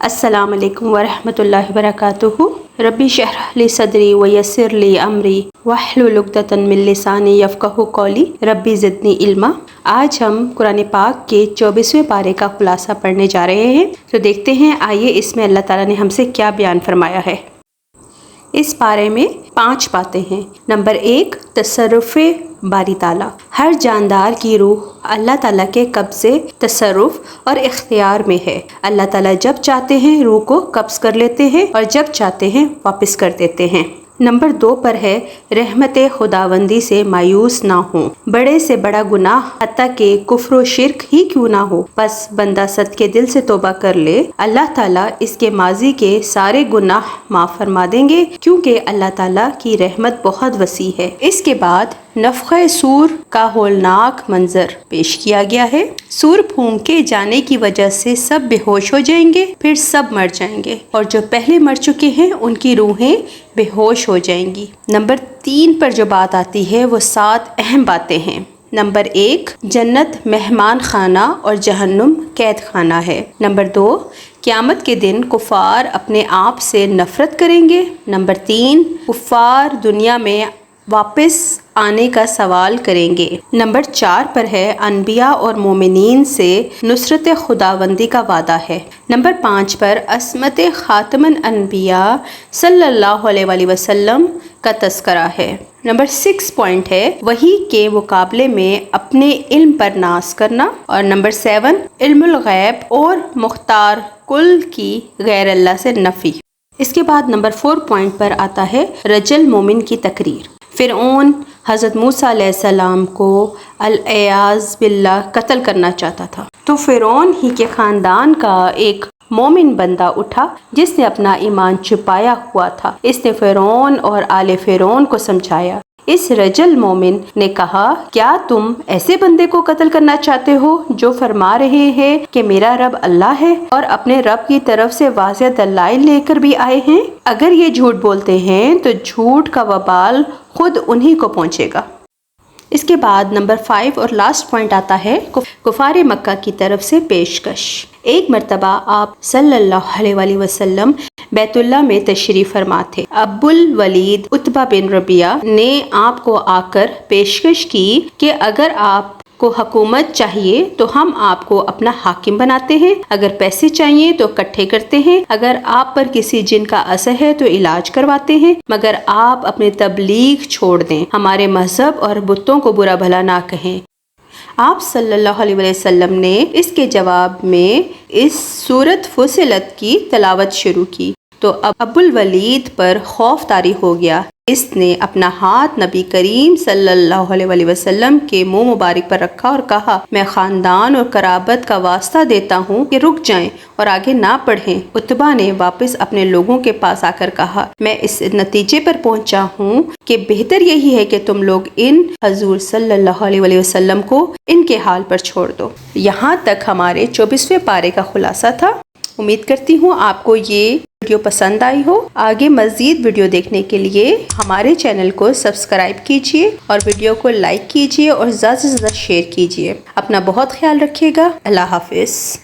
السلام علیکم ورحمۃ اللہ وبرکاتہ۔ ربی شرح لی صدری ویسر لی امری واحلل عقدۃ من لسانی یفقہوا قولی ربی زدنی علما۔ آج ہم قرآن پاک کے 24ویں پارے کا خلاصہ پڑھنے جا رہے ہیں، تو دیکھتے ہیں آئیے اس میں اللہ تعالیٰ نے ہم سے کیا بیان فرمایا ہے۔ اس پارے میں 5 باتیں ہیں۔ نمبر 1، تصرف باری تعالیٰ۔ ہر جاندار کی روح اللہ تعالیٰ کے قبضے، تصرف اور اختیار میں ہے۔ اللہ تعالیٰ جب چاہتے ہیں روح کو قبض کر لیتے ہیں اور جب چاہتے ہیں واپس کر دیتے ہیں۔ نمبر 2 پر ہے رحمت خداوندی سے مایوس نہ ہوں۔ بڑے سے بڑا گناہ حتیٰ کہ کفر و شرک ہی کیوں نہ ہو، بس بندہ صدقے دل سے توبہ کر لے، اللہ تعالیٰ اس کے ماضی کے سارے گناہ معاف فرما دیں گے، کیونکہ اللہ تعالیٰ کی رحمت بہت وسیع ہے۔ اس کے بعد نفخہ سور کا ہولناک منظر پیش کیا گیا ہے۔ سور پھونکے جانے کی وجہ سے سب بے ہوش ہو جائیں گے، پھر سب مر جائیں گے، اور جو پہلے مر چکے ہیں ان کی روحیں بے ہوش ہو جائیں گی۔ نمبر 3 پر جو بات آتی ہے وہ 7 اہم باتیں ہیں۔ نمبر 1، جنت مہمان خانہ اور جہنم قید خانہ ہے۔ نمبر 2، قیامت کے دن کفار اپنے آپ سے نفرت کریں گے۔ نمبر 3، کفار دنیا میں واپس آنے کا سوال کریں گے۔ نمبر 4 پر ہے انبیاء اور مومنین سے نصرت خداوندی کا وعدہ ہے۔ نمبر 5 پر عصمت خاتم الانبیاء صلی اللہ علیہ وآلہ وسلم کا تذکرہ ہے۔ نمبر 6 پوائنٹ ہے وحی کے مقابلے میں اپنے علم پر ناز کرنا۔ اور نمبر 7، علم الغیب اور مختار کل کی غیر اللہ سے نفی۔ اس کے بعد نمبر 4 پوائنٹ پر آتا ہے رجل مومن کی تقریر۔ فرعون حضرت موسیٰ علیہ السلام کو العیاذ باللہ قتل کرنا چاہتا تھا، تو فرعون ہی کے خاندان کا ایک مومن بندہ اٹھا جس نے اپنا ایمان چھپایا ہوا تھا۔ اس نے فرعون اور آل فرعون کو سمجھایا۔ اس رجل مومن نے کہا، کیا تم ایسے بندے کو قتل کرنا چاہتے ہو جو فرما رہے ہیں کہ میرا رب اللہ ہے اور اپنے رب کی طرف سے واضح دلائل لے کر بھی آئے ہیں؟ اگر یہ جھوٹ بولتے ہیں تو جھوٹ کا وبال خود انہی کو پہنچے گا۔ اس کے بعد نمبر 5 اور لاسٹ پوائنٹ آتا ہے کفار مکہ کی طرف سے پیشکش۔ ایک مرتبہ آپ صلی اللہ علیہ وآلہ وسلم بیت اللہ میں تشریف فرما تھے۔ ابو الولید عتبہ بن ربیعہ نے آپ کو آ کر پیشکش کی کہ اگر آپ کو حکومت چاہیے تو ہم آپ کو اپنا حاکم بناتے ہیں، اگر پیسے چاہیے تو اکٹھے کرتے ہیں، اگر آپ پر کسی جن کا اثر ہے تو علاج کرواتے ہیں، مگر آپ اپنے تبلیغ چھوڑ دیں، ہمارے مذہب اور بتوں کو برا بھلا نہ کہیں۔ آپ صلی اللہ علیہ وسلم نے اس کے جواب میں اس سورۃ فصلت کی تلاوت شروع کی، تو ابو الولید پر خوف طاری ہو گیا۔ اس نے اپنا ہاتھ نبی کریم صلی اللہ علیہ وسلم کے منہ مبارک پر رکھا اور کہا، میں خاندان اور قرابت کا واسطہ دیتا ہوں کہ رک جائیں اور آگے نہ پڑھیں۔ عتبہ نے واپس اپنے لوگوں کے پاس آ کر کہا، میں اس نتیجے پر پہنچا ہوں کہ بہتر یہی ہے کہ تم لوگ ان حضور صلی اللہ علیہ وسلم کو ان کے حال پر چھوڑ دو۔ یہاں تک ہمارے 24ویں پارے کا خلاصہ تھا۔ امید کرتی ہوں آپ کو یہ ویڈیو پسند آئی ہو۔ آگے مزید ویڈیو دیکھنے کے لیے ہمارے چینل کو سبسکرائب کیجیے اور ویڈیو کو لائک کیجیے اور زیادہ سے زیادہ شیئر کیجیے۔ اپنا بہت خیال رکھیے گا۔ اللہ حافظ۔